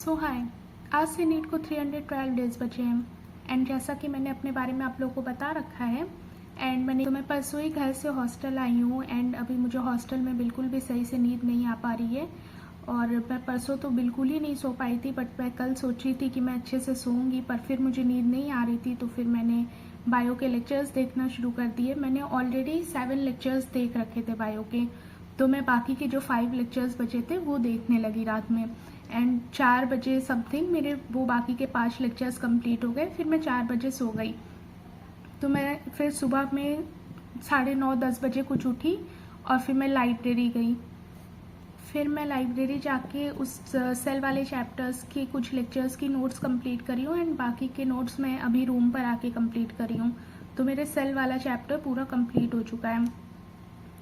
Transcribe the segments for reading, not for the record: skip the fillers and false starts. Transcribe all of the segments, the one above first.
सो हाय, आज से नीट को 312 डेज़ बचे हैं एंड जैसा कि मैंने अपने बारे में आप लोगों को बता रखा है एंड मैं परसों ही घर से हॉस्टल आई हूँ एंड अभी मुझे हॉस्टल में बिल्कुल भी सही से नींद नहीं आ पा रही है। और मैं परसों तो बिल्कुल ही नहीं सो पाई थी, बट मैं कल सोच रही थी कि मैं अच्छे से सोऊंगी, पर फिर मुझे नींद नहीं आ रही थी। तो फिर मैंने बायो के लेक्चर्स देखना शुरू कर दिए। मैंने ऑलरेडी 7 लेक्चर्स देख रखे थे बायो के, तो मैं बाकी के जो 5 लेक्चर्स बचे थे वो देखने लगी रात में एंड 4 बजे समथिंग मेरे वो बाकी के 5 लेक्चर्स कंप्लीट हो गए। फिर मैं 4 बजे सो गई। तो मैं फिर सुबह में 9:30-10 बजे कुछ उठी और फिर मैं लाइब्रेरी गई। फिर मैं लाइब्रेरी जाके उस सेल वाले चैप्टर्स की कुछ लेक्चर्स की नोट्स कंप्लीट करी हूँ एंड बाकी के नोट्स मैं अभी रूम पर आके कंप्लीट करी हूँ। तो मेरे सेल वाला चैप्टर पूरा कंप्लीट हो चुका है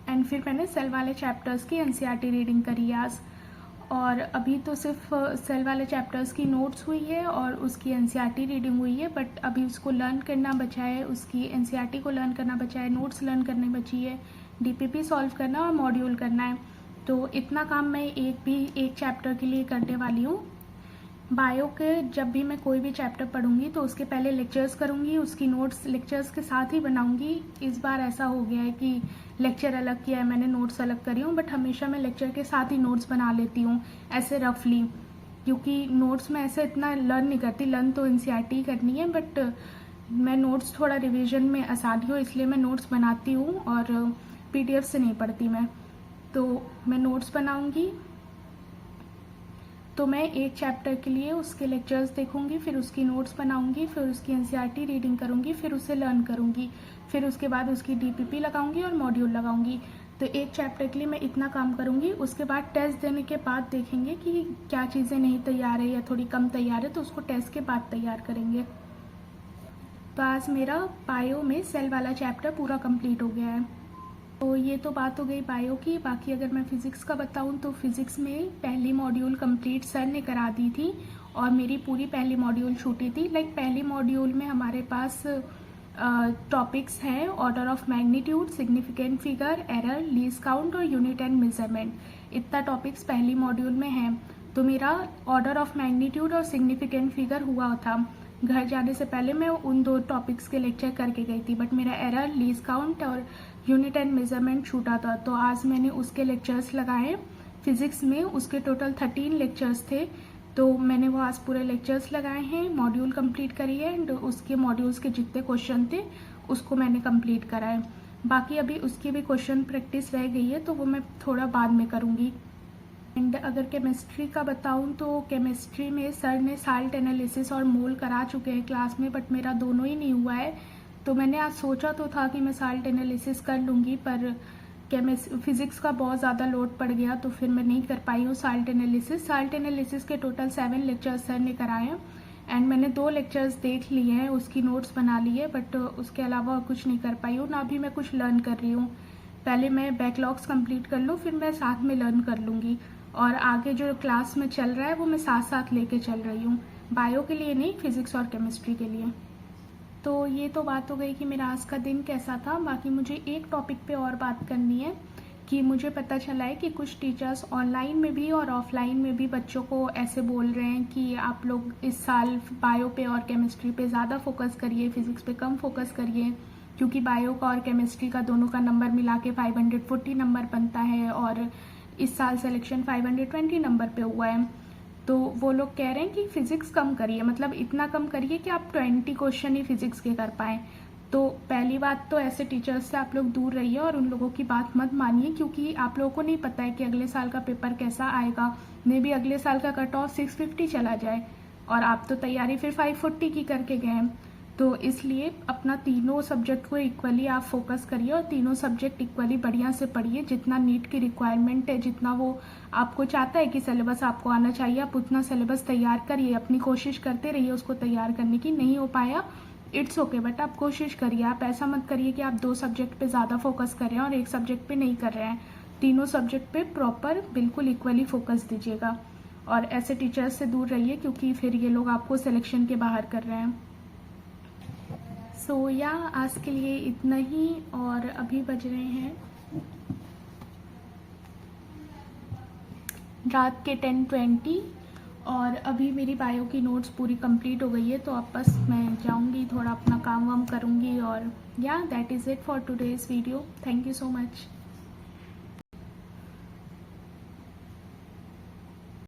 एंड फिर मैंने सेल वाले चैप्टर्स की एनसीईआरटी रीडिंग करी आज। और अभी तो सिर्फ सेल वाले चैप्टर्स की नोट्स हुई है और उसकी एनसीईआरटी रीडिंग हुई है, बट अभी उसको लर्न करना बचा है, उसकी एनसीईआरटी को लर्न करना बचा है, नोट्स लर्न करने बची है, डीपीपी सॉल्व करना और मॉड्यूल करना है। तो इतना काम मैं एक चैप्टर के लिए करने वाली हूँ। बायो के जब भी मैं कोई भी चैप्टर पढ़ूंगी तो उसके पहले लेक्चर्स करूंगी, उसकी नोट्स लेक्चर्स के साथ ही बनाऊंगी। इस बार ऐसा हो गया है कि लेक्चर अलग किया है मैंने, नोट्स अलग करी हूँ, बट हमेशा मैं लेक्चर के साथ ही नोट्स बना लेती हूँ ऐसे रफली, क्योंकि नोट्स में ऐसे इतना लर्न नहीं करती। लर्न तो एनसीईआरटी करनी है, बट मैं नोट्स थोड़ा रिविजन में आसानी हो इसलिए मैं नोट्स बनाती हूँ और पीडीएफ से नहीं पढ़ती मैं। तो मैं नोट्स बनाऊँगी, तो मैं एक चैप्टर के लिए उसके लेक्चर्स देखूंगी, फिर उसकी नोट्स बनाऊंगी, फिर उसकी एनसीईआरटी रीडिंग करूंगी, फिर उसे लर्न करूंगी, फिर उसके बाद उसकी डीपीपी लगाऊंगी और मॉड्यूल लगाऊंगी। तो एक चैप्टर के लिए मैं इतना काम करूंगी। उसके बाद टेस्ट देने के बाद देखेंगे कि क्या चीज़ें नहीं तैयार है या थोड़ी कम तैयार है, तो उसको टेस्ट के बाद तैयार करेंगे। तो आज मेरा बायो में सेल वाला चैप्टर पूरा कंप्लीट हो गया है। तो ये तो बात हो गई बायो की। बाकी अगर मैं फिज़िक्स का बताऊं तो फिज़िक्स में पहली मॉड्यूल कंप्लीट सर ने करा दी थी और मेरी पूरी पहली मॉड्यूल छूटी थी। लाइक पहली मॉड्यूल में हमारे पास टॉपिक्स हैं order of magnitude, significant figure, error, least count और यूनिट एंड मेजरमेंट। इतना टॉपिक्स पहली मॉड्यूल में है। तो मेरा ऑर्डर ऑफ मैग्नीट्यूड और सिग्निफिकेंट फिगर हुआ था। घर जाने से पहले मैं उन 2 टॉपिक्स के लेक्चर करके गई थी, बट मेरा एरर, लीस्ट काउंट और यूनिट एंड मेजरमेंट छूटा था। तो आज मैंने उसके लेक्चर्स लगाए। फिजिक्स में उसके टोटल 13 लेक्चर्स थे, तो मैंने वो आज पूरे लेक्चर्स लगाए हैं, मॉड्यूल कंप्लीट करी है एंड उसके मॉड्यूल्स के जितने क्वेश्चन थे उसको मैंने कंप्लीट करा है। बाकी अभी उसकी भी क्वेश्चन प्रैक्टिस रह गई है, तो वो मैं थोड़ा बाद में करूँगी। एंड अगर केमिस्ट्री का बताऊं तो केमिस्ट्री में सर ने साल्ट एनालिसिस और मोल करा चुके हैं क्लास में, बट मेरा दोनों ही नहीं हुआ है। तो मैंने आज सोचा तो था कि मैं साल्ट एनालिसिस कर लूँगी, पर फिज़िक्स का बहुत ज़्यादा लोड पड़ गया तो फिर मैं नहीं कर पाई हूँ साल्ट एनालिसिस। साल्ट एनालिसिस के टोटल 7 लेक्चर्स सर ने कराए हैं एंड मैंने 2 लेक्चर्स देख लिए हैं, उसकी नोट्स बना ली है, बट उसके अलावा कुछ नहीं कर पाई हूँ, ना भी मैं कुछ लर्न कर रही हूँ। पहले मैं बैकलॉग्स कंप्लीट कर लूँ, फिर मैं साथ में लर्न कर लूँगी और आगे जो क्लास में चल रहा है वो मैं साथ साथ लेके चल रही हूँ, बायो के लिए नहीं, फिज़िक्स और केमिस्ट्री के लिए। तो ये तो बात हो गई कि मेरा आज का दिन कैसा था। बाकी मुझे एक टॉपिक पे और बात करनी है कि मुझे पता चला है कि कुछ टीचर्स ऑनलाइन में भी और ऑफलाइन में भी बच्चों को ऐसे बोल रहे हैं कि आप लोग इस साल बायो पे और केमिस्ट्री पे ज़्यादा फोकस करिए, फिज़िक्स पे कम फोकस करिए, क्योंकि बायो का और केमिस्ट्री का दोनों का नंबर मिला के 540 नंबर बनता है और इस साल सिलेक्शन 520 नंबर पे हुआ है। तो वो लोग कह रहे हैं कि फिज़िक्स कम करिए, मतलब इतना कम करिए कि आप 20 क्वेश्चन ही फिज़िक्स के कर पाएँ। तो पहली बात तो ऐसे टीचर्स से आप लोग दूर रहिए और उन लोगों की बात मत मानिए, क्योंकि आप लोगों को नहीं पता है कि अगले साल का पेपर कैसा आएगा। मे भी अगले साल का कट ऑफ 650 चला जाए और आप तो तैयारी फिर 540 की करके गए हैं। तो इसलिए अपना तीनों सब्जेक्ट को इक्वली आप फोकस करिए और तीनों सब्जेक्ट इक्वली बढ़िया से पढ़िए। जितना नीट की रिक्वायरमेंट है, जितना वो आपको चाहता है कि सिलेबस आपको आना चाहिए, आप उतना सिलेबस तैयार करिए, अपनी कोशिश करते रहिए उसको तैयार करने की। नहीं हो पाया इट्स ओके, बट आप कोशिश करिए। आप ऐसा मत करिए कि आप 2 सब्जेक्ट पे ज़्यादा फोकस कर रहे हैं और एक सब्जेक्ट पे नहीं कर रहे हैं। तीनों सब्जेक्ट पे प्रॉपर बिल्कुल इक्वली फोकस दीजिएगा और ऐसे टीचर्स से दूर रहिए, क्योंकि फिर ये लोग आपको सिलेक्शन के बाहर कर रहे हैं। सो या आज के लिए इतना ही और अभी बज रहे हैं रात के 10:20 और अभी मेरी बायो की नोट्स पूरी कंप्लीट हो गई है, तो अब बस मैं जाऊंगी, थोड़ा अपना काम वाम करूंगी। और या that is it for today's video. Thank you so much.